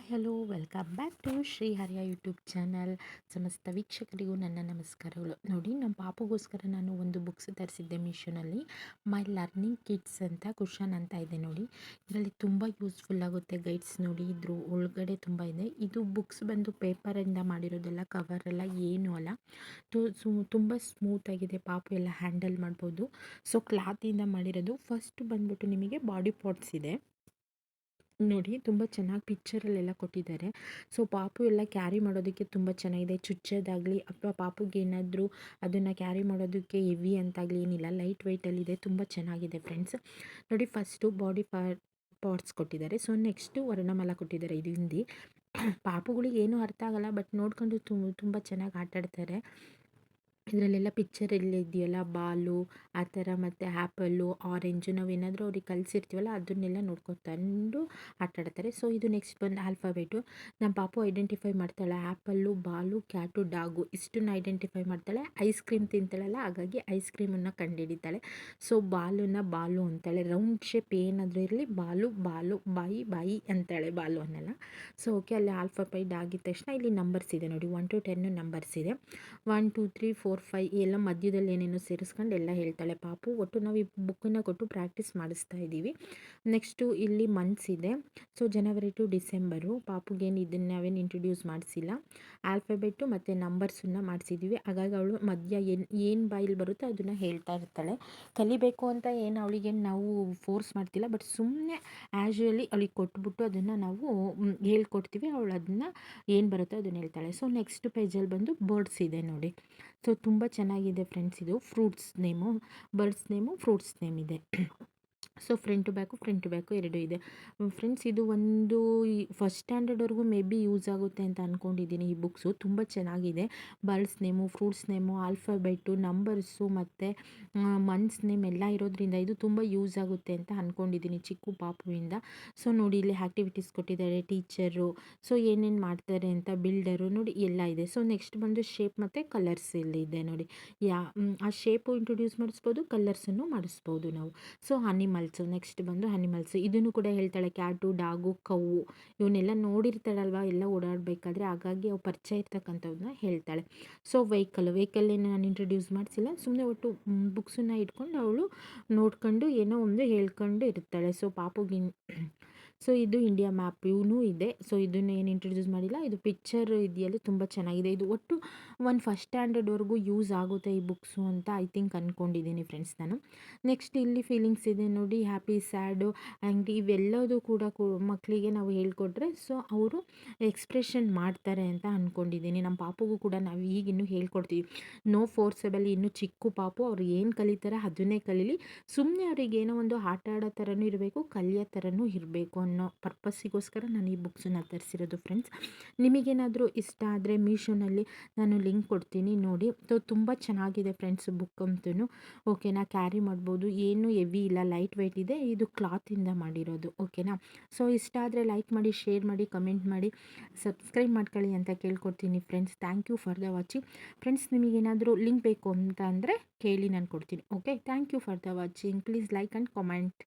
Hi hello welcome back to ಶ್ರೀಹರಿಯ YouTube channel. ಸಮಸ್ತ ವೀಕ್ಷಕರಿಗೂ ನನ್ನ ನಮಸ್ಕಾರಗಳು. ನೋಡಿ, ನಮ್ಮ ಪಾಪುಗೋಸ್ಕರ ನಾನು ಒಂದು ಬುಕ್ಸ್ ತರಿಸಿದ್ದೆ ಮೀಶೋನಲ್ಲಿ. ಮೈ ಲರ್ನಿಂಗ್ ಕಿಡ್ಸ್ ಅಂತ ಕುಷನ್ ಅಂತ ಇದೆ ನೋಡಿ. ಇದರಲ್ಲಿ ತುಂಬ ಯೂಸ್ಫುಲ್ ಆಗುತ್ತೆ ಗೈಡ್ಸ್. ನೋಡಿ, ಇದ್ರ ಒಳಗಡೆ ತುಂಬ ಇದೆ. ಇದು ಬುಕ್ಸ್ ಬಂದು ಪೇಪರಿಂದ ಮಾಡಿರೋದೆಲ್ಲ, ಕವರೆಲ್ಲ ಏನೂ ಅಲ್ಲ. ತುಂಬ ಸ್ಮೂತಾಗಿದೆ, ಪಾಪು ಎಲ್ಲ ಹ್ಯಾಂಡಲ್ ಮಾಡ್ಬೋದು. ಸೊ ಕ್ಲಾತಿಂದ ಮಾಡಿರೋದು. ಫಸ್ಟ್ ಬಂದ್ಬಿಟ್ಟು ನಿಮಗೆ ಬಾಡಿ ಪಾರ್ಟ್ಸ್ ಇದೆ ನೋಡಿ, ತುಂಬ ಚೆನ್ನಾಗಿ ಪಿಕ್ಚರಲ್ಲೆಲ್ಲ ಕೊಟ್ಟಿದ್ದಾರೆ. ಸೊ ಪಾಪು ಎಲ್ಲ ಕ್ಯಾರಿ ಮಾಡೋದಕ್ಕೆ ತುಂಬ ಚೆನ್ನಾಗಿದೆ. ಚುಚ್ಚೋದಾಗಲಿ ಅಥವಾ ಪಾಪುಗೆ ಏನಾದರೂ ಅದನ್ನು ಕ್ಯಾರಿ ಮಾಡೋದಕ್ಕೆ ಹೆವಿ ಅಂತಾಗಲಿ ಏನಿಲ್ಲ, ಲೈಟ್ ವೆಯ್ಟಲ್ಲಿದೆ. ತುಂಬ ಚೆನ್ನಾಗಿದೆ ಫ್ರೆಂಡ್ಸ್. ನೋಡಿ, ಫಸ್ಟು ಬಾಡಿ ಪಾರ್ಟ್ಸ್ ಕೊಟ್ಟಿದ್ದಾರೆ. ಸೊ ನೆಕ್ಸ್ಟು ವರ್ಣಮಾಲ ಕೊಟ್ಟಿದ್ದಾರೆ. ಇದು ಹಿಂದಿ. ಪಾಪುಗಳಿಗೆ ಏನೂ ಅರ್ಥ ಆಗಲ್ಲ, ಬಟ್ ನೋಡ್ಕೊಂಡು ತುಂಬ ಚೆನ್ನಾಗಿ ಆಟಾಡ್ತಾರೆ. ಇದರಲ್ಲೆಲ್ಲ ಪಿಕ್ಚರ್ ಎಲ್ಲ ಇದೆಯಲ್ಲ, ಬಾಲು ಆ ಥರ, ಮತ್ತು ಆ್ಯಪಲ್ಲು, ಆರೆಂಜು, ನಾವೇನಾದರೂ ಅವ್ರಿಗೆ ಕಲಿಸಿರ್ತೀವಲ್ಲ ಅದನ್ನೆಲ್ಲ ನೋಡ್ಕೊತಂಡು ಆಟಾಡ್ತಾರೆ. ಸೊ ಇದು ನೆಕ್ಸ್ಟ್ ಬಂದು ಆಲ್ಫಾಬೆಟು. ನಮ್ಮ ಪಾಪು ಐಡೆಂಟಿಫೈ ಮಾಡ್ತಾಳೆ. ಆ್ಯಪಲ್ಲು, ಬಾಲು, ಕ್ಯಾಟು, ಡಾಗು ಇಷ್ಟನ್ನು ಐಡೆಂಟಿಫೈ ಮಾಡ್ತಾಳೆ. ಐಸ್ ಕ್ರೀಮ್ ತಿಂತಾಳಲ್ಲ, ಹಾಗಾಗಿ ಐಸ್ ಕ್ರೀಮನ್ನು ಕಂಡುಹಿಡಿತಾಳೆ. ಸೊ ಬಾಲುನ ಬಾಲು ಅಂತಾಳೆ. ರೌಂಡ್ ಶೇಪ್ ಏನಾದರೂ ಇರಲಿ, ಬಾಲು ಬಾಲು, ಬಾಯಿ ಬಾಯಿ ಅಂತಾಳೆ, ಬಾಲು ಅನ್ನಲ್ಲ. ಸೊ ಓಕೆ, ಅಲ್ಲಿ ಆಲ್ಫಾಬೆಟ್ ಆಗಿದ ತಕ್ಷಣ ಇಲ್ಲಿ ನಂಬರ್ಸ್ ಇದೆ ನೋಡಿ, 1 to 10 ನಂಬರ್ಸ್ ಇದೆ. 1 2 3 4 5 ಎಲ್ಲ ಮಧ್ಯದಲ್ಲಿ ಏನೇನೋ ಸೇರಿಸ್ಕೊಂಡು ಎಲ್ಲ ಹೇಳ್ತಾಳೆ ಪಾಪು. ಒಟ್ಟು ನಾವು ಈ ಬುಕ್ಕನ್ನು ಕೊಟ್ಟು ಪ್ರಾಕ್ಟೀಸ್ ಮಾಡಿಸ್ತಾ ಇದ್ದೀವಿ. ನೆಕ್ಸ್ಟು ಇಲ್ಲಿ ಮಂತ್ಸ್ ಇದೆ. So January to December. ಪಾಪುಗೇನು ಇದನ್ನು ನಾವೇನು ಇಂಟ್ರೊಡ್ಯೂಸ್ ಮಾಡಿಸಿಲ್ಲ. ಆಲ್ಫಾಬೆಟ್ಟು ಮತ್ತು ನಂಬರ್ಸನ್ನು ಮಾಡಿಸಿದ್ದೀವಿ. ಹಾಗಾಗಿ ಅವಳು ಮಧ್ಯ ಏನು ಬಾಯಲ್ಲಿ ಬರುತ್ತೋ ಅದನ್ನು ಹೇಳ್ತಾ ಇರ್ತಾಳೆ. ಕಲಿಬೇಕು ಅಂತ ಏನು ಅವಳಿಗೇನು ನಾವು ಫೋರ್ಸ್ ಮಾಡ್ತಿಲ್ಲ, ಬಟ್ ಸುಮ್ಮನೆ ಆ್ಯಶುವಲಿ ಅವಳಿಗೆ ಕೊಟ್ಬಿಟ್ಟು ಅದನ್ನು ನಾವು ಹೇಳ್ಕೊಡ್ತೀವಿ. ಅವಳು ಅದನ್ನು ಏನು ಬರುತ್ತೋ ಅದನ್ನು ಹೇಳ್ತಾಳೆ. ಸೊ ನೆಕ್ಸ್ಟ್ ಪೇಜಲ್ಲಿ ಬಂದು ಬರ್ಡ್ಸ್ ಇದೆ ನೋಡಿ. ಸೊ ತುಂಬ ಚೆನ್ನಾಗಿದೆ ಫ್ರೆಂಡ್ಸ್. ಇದು fruits name, birds name, fruits name ಇದೆ. ಸೊ ಫ್ರಂಟ್ ಟು ಬ್ಯಾಕು ಎರಡೂ ಇದೆ ಫ್ರೆಂಡ್ಸ್. ಇದು ಒಂದು ಫಸ್ಟ್ ಸ್ಟ್ಯಾಂಡರ್ಡ್ವರೆಗೂ ಮೇ ಬಿ ಯೂಸ್ ಆಗುತ್ತೆ ಅಂತ ಅಂದ್ಕೊಂಡಿದ್ದೀನಿ. ಈ ಬುಕ್ಸು ತುಂಬ ಚೆನ್ನಾಗಿದೆ. Birds name, fruits name, alphabet, numbers ಮತ್ತು ಮಂತ್ಸ್ ನೇಮ್ ಎಲ್ಲ ಇರೋದ್ರಿಂದ ಇದು ತುಂಬ ಯೂಸ್ ಆಗುತ್ತೆ ಅಂತ ಅಂದ್ಕೊಂಡಿದ್ದೀನಿ ಚಿಕ್ಕ ಪಾಪುವಿಂದ. ಸೊ ನೋಡಿ, ಇಲ್ಲಿ ಆ್ಯಕ್ಟಿವಿಟೀಸ್ ಕೊಟ್ಟಿದ್ದಾರೆ, ಟೀಚರು, ಸೊ ಏನೇನು ಮಾಡ್ತಾರೆ ಅಂತ, ಬಿಲ್ಡರು ನೋಡಿ ಎಲ್ಲ ಇದೆ. ಸೊ ನೆಕ್ಸ್ಟ್ ಬಂದು ಶೇಪ್ ಮತ್ತು ಕಲರ್ಸ್ ಇಲ್ಲಿ ಇದೆ ನೋಡಿ. ಆ ಶೇಪು ಇಂಟ್ರೊಡ್ಯೂಸ್ ಮಾಡಿಸ್ಬೋದು, ಕಲರ್ಸನ್ನು ಮಾಡಿಸ್ಬೋದು ನಾವು. ಸೊ ಅನಿಮಲ್ಸು, ನೆಕ್ಸ್ಟ್ ಬಂದು ಅನಿಮಲ್ಸು. ಇದನ್ನು ಕೂಡ ಹೇಳ್ತಾಳೆ. ಕ್ಯಾಟು, ಡಾಗು, ಕವ್ವು ಇವನ್ನೆಲ್ಲ ನೋಡಿರ್ತಾಳಲ್ವ ಎಲ್ಲ ಓಡಾಡಬೇಕಾದ್ರೆ, ಹಾಗಾಗಿ ಅವು ಪರಿಚಯ ಇರ್ತಕ್ಕಂಥವನ್ನ ಹೇಳ್ತಾಳೆ. ಸೊ ವೆಹಿಕಲ್ಲೇನು ನಾನು ಇಂಟ್ರೊಡ್ಯೂಸ್ ಮಾಡಿಸಿಲ್ಲ, ಸುಮ್ಮನೆ ಒಟ್ಟು ಬುಕ್ಸನ್ನು ಇಟ್ಕೊಂಡು ಅವಳು ನೋಡ್ಕೊಂಡು ಏನೋ ಒಂದು ಹೇಳ್ಕೊಂಡು ಇರ್ತಾಳೆ. ಸೊ ಪಾಪುಗಿನ್ ಸೊ ಇದು ಇಂಡಿಯಾ ಮ್ಯಾಪ್ ಇವೂ ಇದೆ. ಸೊ ಇದನ್ನು ಏನು ಇಂಟ್ರೊಡ್ಯೂಸ್ ಮಾಡಿಲ್ಲ. ಇದು ಪಿಕ್ಚರ್ ಇದೆಯಲ್ಲ, ತುಂಬ ಚೆನ್ನಾಗಿದೆ. ಇದು ಒಟ್ಟು ಒಂದು ಫಸ್ಟ್ ಸ್ಟ್ಯಾಂಡರ್ಡ್ವರೆಗೂ ಯೂಸ್ ಆಗುತ್ತೆ ಈ ಬುಕ್ಸು ಅಂತ ಐ ಥಿಂಕ್ ಅಂದ್ಕೊಂಡಿದ್ದೀನಿ ಫ್ರೆಂಡ್ಸ್ ನಾನು. ನೆಕ್ಸ್ಟ್ ಇಲ್ಲಿ ಫೀಲಿಂಗ್ಸ್ ಇದೆ ನೋಡಿ, ಹ್ಯಾಪಿ, ಸ್ಯಾಡು, ಆ್ಯಂಗ್ರಿ ಇವೆಲ್ಲದೂ ಕೂಡ ಮಕ್ಕಳಿಗೆ ನಾವು ಹೇಳ್ಕೊಟ್ರೆ ಸೊ ಅವರು ಎಕ್ಸ್ಪ್ರೆಷನ್ ಮಾಡ್ತಾರೆ ಅಂತ ಅಂದ್ಕೊಂಡಿದ್ದೀನಿ. ನಮ್ಮ ಪಾಪುಗೂ ಕೂಡ ನಾವು ಈಗಿನ್ನೂ ಹೇಳ್ಕೊಡ್ತೀವಿ. No forcible. ಇನ್ನೂ ಚಿಕ್ಕ ಪಾಪು, ಅವ್ರು ಏನು ಕಲಿತಾರೆ ಅದನ್ನೇ ಕಲೀಲಿ. ಸುಮ್ಮನೆ ಅವ್ರಿಗೆ ಏನೋ ಒಂದು ಆಟ ಆಡೋ ಥರನೂ ಇರಬೇಕು, ಕಲಿಯೋ ಥರನೂ ಇರಬೇಕು ಅನ್ನೋ ಪರ್ಪಸ್ಸಿಗೋಸ್ಕರ ನಾನು ಈ ಬುಕ್ಸನ್ನು ತರಿಸಿರೋದು ಫ್ರೆಂಡ್ಸ್. ನಿಮಗೇನಾದರೂ ಇಷ್ಟ ಆದರೆ ಮೀಶೋನಲ್ಲಿ ನಾನು ಲಿಂಕ್ ಕೊಡ್ತೀನಿ ನೋಡಿ. ಸೊ ತುಂಬ ಚೆನ್ನಾಗಿದೆ ಫ್ರೆಂಡ್ಸ್ ಬುಕ್ ಅಂತೂ. ಓಕೆನಾ, ಕ್ಯಾರಿ ಮಾಡ್ಬೋದು, ಏನು ಹೆವಿ ಇಲ್ಲ, ಲೈಟ್ ವೆಯ್ಟ್ ಇದೆ. ಇದು ಕ್ಲಾತಿಂದ ಮಾಡಿರೋದು. ಓಕೆನಾ. ಸೊ ಇಷ್ಟ ಆದರೆ ಲೈಕ್ ಮಾಡಿ, ಶೇರ್ ಮಾಡಿ, ಕಮೆಂಟ್ ಮಾಡಿ, ಸಬ್ಸ್ಕ್ರೈಬ್ ಮಾಡ್ಕೊಳ್ಳಿ ಅಂತ ಕೇಳ್ಕೊಡ್ತೀನಿ friends. Thank you for the watching friends. ನಿಮಗೇನಾದರೂ ಲಿಂಕ್ ಬೇಕು ಅಂತ ಅಂದರೆ ಕೇಳಿ, ನಾನು ಕೊಡ್ತೀನಿ. Okay, thank you for the watching. Please like and comment.